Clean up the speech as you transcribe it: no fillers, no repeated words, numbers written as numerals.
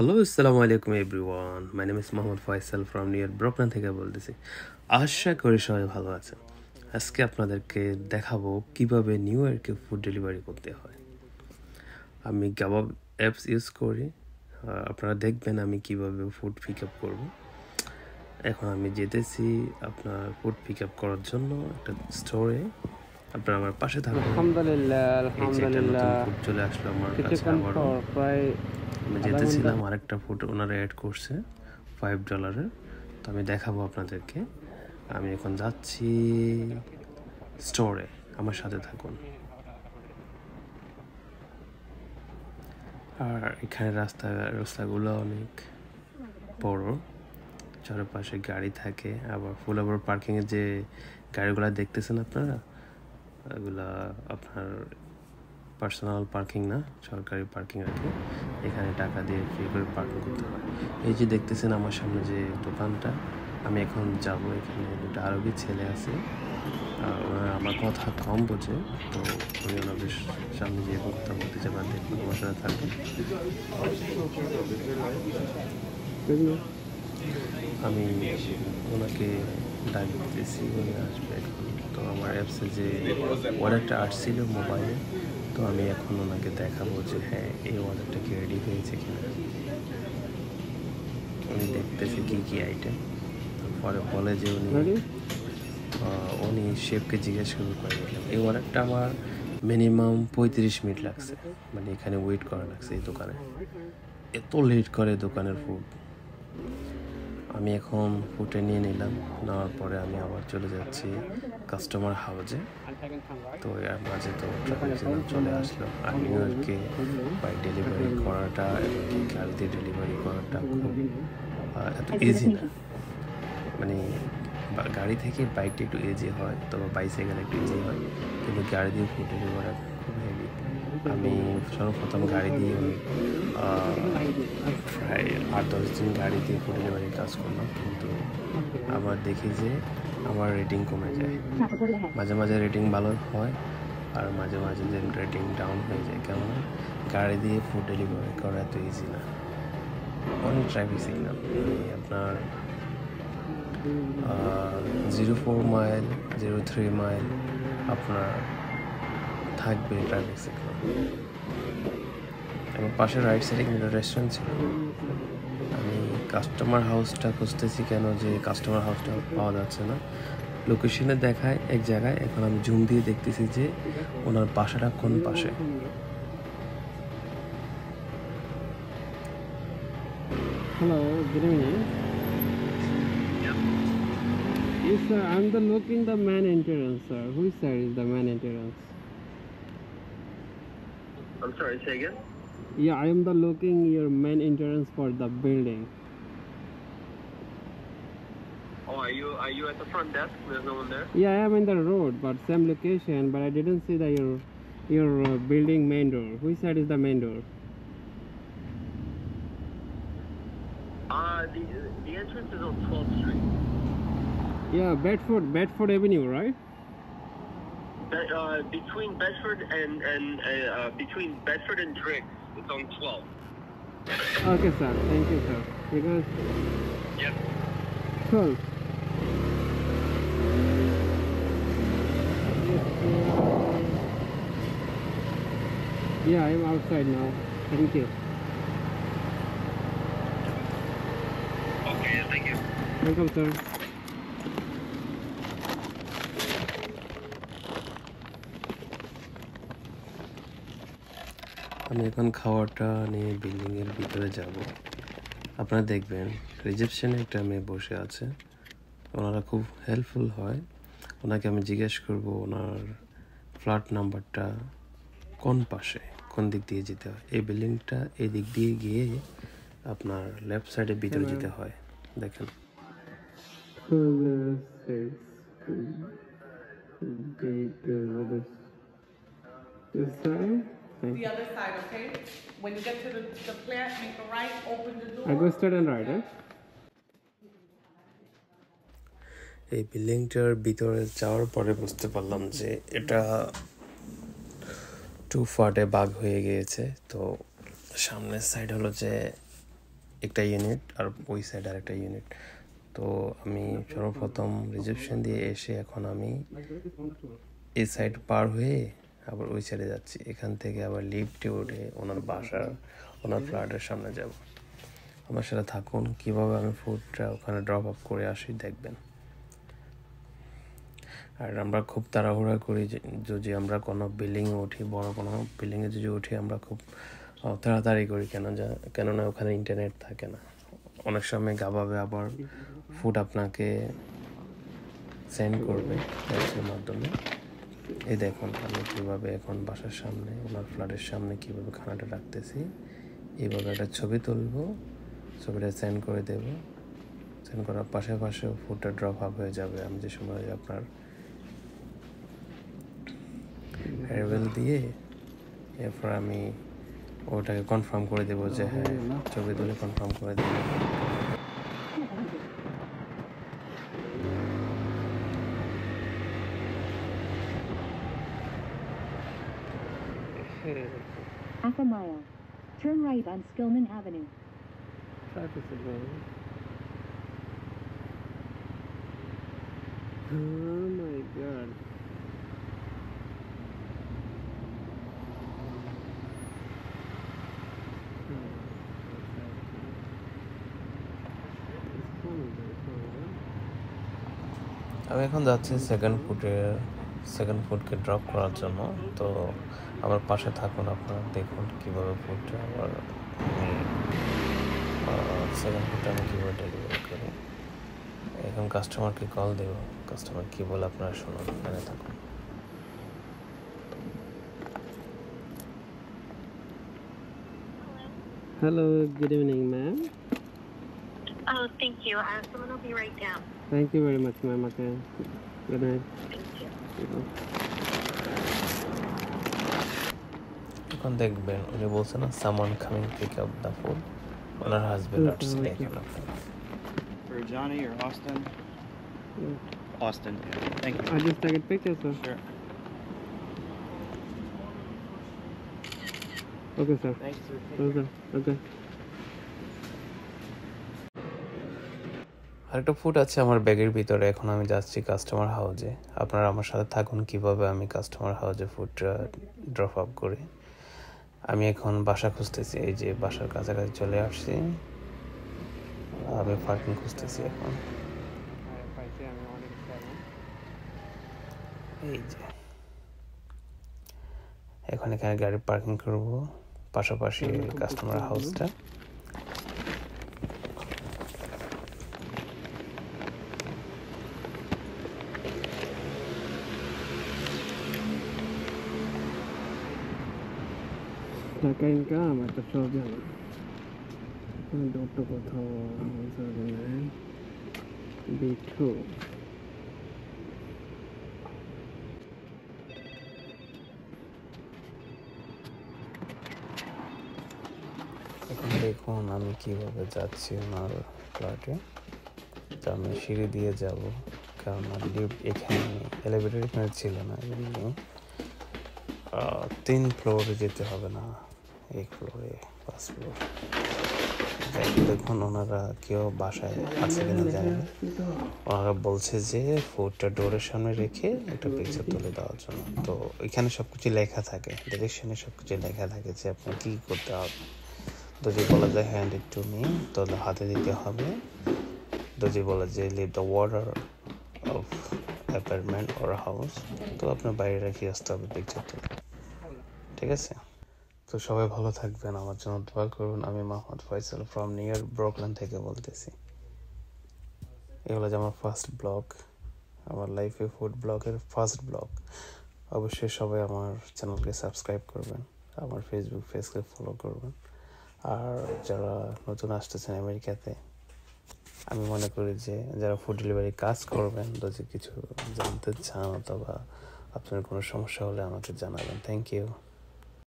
Hello, আসসালামু আলাইকুম everyone. My name is Mohammad Faisal from near ব্রকনান থেকে বলতেছি। আশা করি সবাই ভালো আছেন। আজকে আপনাদেরকে দেখাবো কিভাবে নিউ ইয়র্কে ফুড ডেলিভারি করতে হয়। আমি গ্যাবাব অ্যাপস ইউজ করি। আপনারা দেখবেন আমি কিভাবে ফুড পিক আপ করবো। এখন আমি যেতেছি আপনার ফুড পিক আপ করার জন্য একটা স্টোরে। আপনারা আমার পাশে থাকুন। আলহামদুলিল্লাহ ফুড চলে আসলো আমার কাছে। কিছুক্ষণ আবারও পর প্রায় আমি যেতেছিলাম, আরেকটা ফুড ওনারা অ্যাড করছে $5। তো আমি দেখাবো আপনাদেরকে। আমি এখন যাচ্ছি স্টোরে, আমার সাথে থাকুন। আর এখানে রাস্তাগুলো অনেক বড়, চারপাশে গাড়ি থাকে। আবার ফুল ওভার পার্কিংয়ে যে গাড়িগুলো দেখতেছেন আপনারা, এগুলা আপনার পার্সোনাল পার্কিং না, সরকারি পার্কিং আর কি। এখানে টাকা দিয়ে ফ্রি করে পার্কিং করতে হয়। এই যে দেখতেছেন আমার সামনে যে দোকানটা, আমি এখন যাব। এখানে দুটো আরবি ছেলে আছে, ওনারা আমার কথা কম বোঝে, তো আমি ওনাদের সামনে যে কথা বলতে যাবো, দেখুন আমার সাথে থাকবেন। আমি ওনাকে ডাক দিতেছি, উনি আসবে এখন। তো আমার অ্যাপসে যে অর্ডারটা আসছিল মোবাইলে, তো আমি এখন ওনাকে দেখাবো যে হ্যাঁ, এই অর্ডারটা কি রেডি হয়েছে কিনা। উনি দেখতেছে কী কী আইটেম, পরে বলে যে উনি শেফকে জিজ্ঞেস করে দিলাম। এই অর্ডারটা আমার মিনিমাম 35 মিনিট লাগছে, মানে এখানে ওয়েট করা লাগছে এই দোকানে। এত লেট করে দোকানের ফুড। আমি এখন ফুডে নিয়ে নিলাম, নেওয়ার পরে আমি আবার চলে যাচ্ছি কাস্টমার হাউজে। তো এর মাঝে তো ট্রাফিক জ্যাম চলে আসলো। আর নিউ ইয়র্কে বাইক ডেলিভারি করাটা এবং গাড়িতে ডেলিভারি করাটা খুব এত ইজি না। মানে গাড়ি থেকে বাইকটা একটু ইজি হয়, তবে বাইসাইকেল একটু ইজি হয়, কিন্তু গাড়ি দিয়ে ফুড ডেলিভারি করা খুব হেভি। আমি সর্বপ্রথম গাড়ি দিয়ে প্রায় 8-10 দিন গাড়ি দিয়ে ফুড ডেলিভারির কাজ করলাম, কিন্তু আবার দেখি যে আমার রেটিং কমে যায়। মাঝে মাঝে রেটিং ভালো হয়, আর মাঝে মাঝে যে রেটিং ডাউন হয়ে যায়। কেমন, গাড়ি দিয়ে ফুড ডেলিভারি করা এত ইজি না। অনেক ট্রাফিক সিগন্যাল, আপনার 04 মাইল 03 মাইল আপনার থাকবে ট্রাফিক সিগন্যাল। আমার পাশে রাইট সাইডে কিন্তু রেস্টুরেন্ট ছিল। আমি কাস্টমার হাউসটা খুঁজতেছি, কেন যে কাস্টমার হাউসটা পাওয়া যাচ্ছে না। লোকেশনে দেখায় এক জায়গায়, এখন আমি জুম দিয়ে দেখতেছি যে ওনার বাসাটা কোন পাশে। Hello, good evening. Yes, sir. I'm looking the main entrance, sir. Which side is the main entrance? I'm sorry, say again? Yeah, I am looking your main entrance for the building. Oh, are you at the front desk? There's no one there? Yeah, I am in the road, but same location, but I didn't see your building main door. Which side is the main door? The entrance is on 12th Street. Yeah, Bedford Avenue, right? Between Bedford and between Bedford and Driggs, it's on 12. Okay, sir. Thank you, sir. Because Yep. 12. Yeah, I am outside now. Thank you. Okay, thank you. Welcome, sir. আমি এখন খাওয়াটা নিয়ে বিল্ডিংয়ের ভিতরে যাব। আপনারা দেখবেন রিসেপশনে একটা মেয়ে বসে আছে, ওনারা খুব হেল্পফুল হয়। ওনাকে আমি জিজ্ঞেস করব ওনার ফ্ল্যাট নাম্বারটা কোন পাশে, কোন দিক দিয়ে যেতে হয়। এই বিল্ডিংটা এই দিক দিয়ে গিয়ে আপনার লেফট সাইডে ভিতরে যেতে হয়। দেখেন, The other side, okay? When you get to the plant, make a right, open the door. I go straight and right, eh? এই বিল্ডিংটার ভিতরে যাওয়ার পরে বুঝতে পারলাম যে এটা 2 পার্টে ভাগ হয়ে গিয়েছে। তো সামনের সাইড হলো যে একটা ইউনিট আর ওই সাইড আর একটা ইউনিট। তো আমি সর্বপ্রথম রিসেপশন দিয়ে এসে এখন আমি এই সাইড পার হয়ে আবার ওই সাইডে যাচ্ছি। এখান থেকে আবার লিফটে উঠে ওনার ওনার ফ্ল্যাটের সামনে যাব। আমার সাথে থাকুন, কীভাবে আমি ফুডটা ওখানে ড্রপ আপ করে আসি দেখবেন। আর আমরা খুব তাড়াহুড়া করি যদি আমরা কোনো বিল্ডিংয়ে উঠি, বড় কোনো বিল্ডিংয়ে যদি উঠি আমরা খুব তাড়াতাড়ি করি, কেননা ওখানে ইন্টারনেট থাকে না। অনেক সময় গাভাবে আবার ফুড আপনাকে সেন্ড করবে ট্যাক্সের মাধ্যমে। এই দেখুন আমি কীভাবে এখন বাসার সামনে ওনার ফ্ল্যাটের সামনে কীভাবে খানাটা রাখতেছি। এইভাবে একটা ছবি তুলবো, ছবিটা সেন্ড করে দেব। সেন্ড করার পাশেও ফুডটা ড্রপ আপ হয়ে যাবে। আমি যে সময় আপনার হেয়ারওয়েল দিয়ে এরপর আমি ওটাকে কনফার্ম করে দেবো যে হ্যাঁ, ছবি তুলে কনফার্ম করে দেবো। Half a mile. Turn right on Skillman Avenue. Traffic signal. Oh my god. আমি এখন যাচ্ছি সেকেন্ড ফুডকে ড্রপ করার জন্য। তো আমার পাশে থাকুন, আপনারা দেখুন কীভাবে ফুডটা আবার সেকেন্ড ফুডটা আমি কীভাবে ডেলিভারি করি। এখন কাস্টমারকে কল দেব, কাস্টমার কী বলে আপনারা শুনুন, এখানে থাকুন। Hello, good evening, ma'am. Oh, thank you. Someone will be right down. Thank you very much, ma'am. Okay. Good night. Thank you. এখন দেখবেন উনি বলছে না someone coming pick up the food, ওনার হাজবেন্ড আসছে এখানে। For Johnny or Austin? Austin, yeah. Thank you. I just take a picture, sir. Sure. Okay, sir. Thanks, sir. Okay. Okay. আরেকটা food আছে আমার ব্যাগের ভিতরে। এখন আমি যাচ্ছি কাস্টমার হাউজে। আপনারা আমার সাথে থাকুন কিভাবে আমি কাস্টমার হাউজে ফুডটা ড্রপ আপ করি। আমি এখন বাসা খুঁজতেছি, এই যে বাসার কাছাকাছি চলে আসছি। আমি পার্কিং খুঁজতেছি এখন। এই যে এখন এখানে গাড়ি পার্কিং করব, পাশাপাশি কাস্টমার হাউসটা। টাকা ইনকাম একটা প্রবলেম। ডক্টর কোথাও বিট্টু এখন দেখুন আমি কিভাবে যাচ্ছি ওনার ফ্ল্যাটে। তো আমি সিঁড়ি দিয়ে যাব, কারণ লিফট এখানে এলিভেটর এখানে ছিল না। বিল্ডিং 3 ফ্লোরে যেতে হবে না, 1 ফ্লোরে 5 ফ্লোর। দেখুন ওনারা কেউ বাসায় আছে কিনা জানি না। ওনারা বলছে যে ফুডটা ডোরের সামনে রেখে একটা পিকচার তুলে দেওয়ার জন্য। তো এখানে সবকিছু লেখা থাকে, ডিরেকশনে সবকিছু লেখা থাকে যে আপনার কী করতে হবে। যদি বলা যায় হ্যান্ড ইট টু মি, তাহলে হাতে দিতে হবে। যদি বলা যায় leave the water off apartment or house, তো আপনার বাইরে রেখে আসতে হবে পিকচার তুলে। ঠিক আছে, তো সবাই ভালো থাকবেন, আমার জন্য দোয়া করুন। আমি Mohammad Faisal from near Brooklyn থেকে বলতেছি। এগুলো যে আমার ফার্স্ট ব্লগ, আমার লাইফে ফুড ব্লগের ফার্স্ট ব্লগ। অবশ্যই সবাই আমার চ্যানেলকে সাবস্ক্রাইব করবেন, আমার ফেসবুক পেজকে ফলো করবেন। আর যারা নতুন আসতেছেন আমেরিকাতে, আমি মনে করি যে যারা ফুড ডেলিভারি কাজ করবেন, যদি কিছু জানতে চান অথবা আপনার কোনো সমস্যা হলে আমাকে জানাবেন। Thank you.